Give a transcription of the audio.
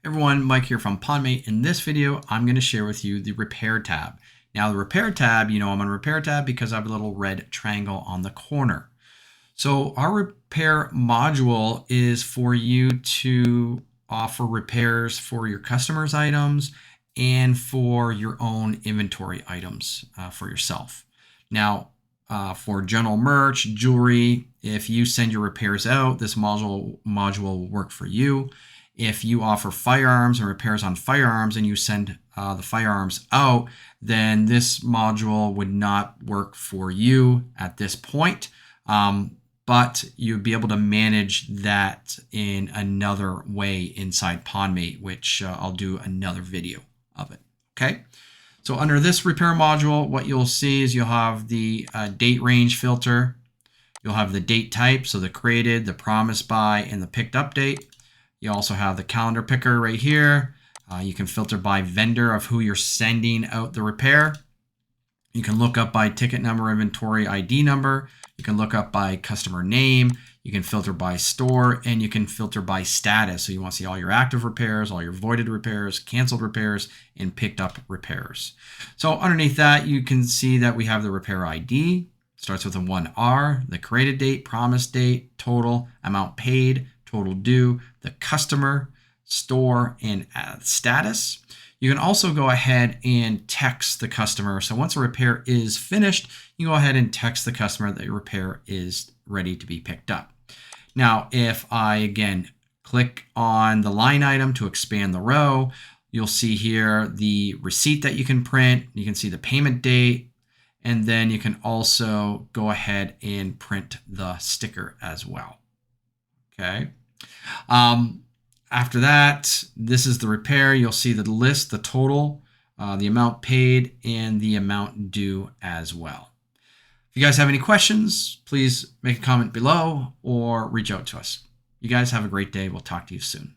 Everyone, Mike here from PawnMate. In this video, I'm going to share with you the repair tab. Now the repair tab, I'm on repair tab because I have a little red triangle on the corner. So our repair module is for you to offer repairs for your customers' items and for your own inventory items for yourself. Now, for general merch, jewelry, if you send your repairs out, this module will work for you. If you offer firearms and repairs on firearms and you send the firearms out, then this module would not work for you at this point. But you'd be able to manage that in another way inside PawnMate, which I'll do another video of it. Okay. So under this repair module, what you'll see is you'll have the date range filter. You'll have the date type, so the created, the promised by, and the picked up date. You also have the calendar picker right here. You can filter by vendor of who you're sending out the repair. You can look up by ticket number, inventory ID number. You can look up by customer name. You can filter by store, and you can filter by status. So you want to see all your active repairs, all your voided repairs, canceled repairs, and picked up repairs. So underneath that, you can see that we have the repair ID. Starts with a 1R, the created date, promised date, total, amount paid, total due, the customer, store, and status. You can also go ahead and text the customer. So once a repair is finished, you go ahead and text the customer that your repair is ready to be picked up. Now, if I, again, click on the line item to expand the row, you'll see here the receipt that you can print. You can see the payment date, and then you can also go ahead and print the sticker as well. Okay. After that, this is the repair. You'll see the list, the total, the amount paid, and the amount due as well. If you guys have any questions, please make a comment below or reach out to us. You guys have a great day. We'll talk to you soon.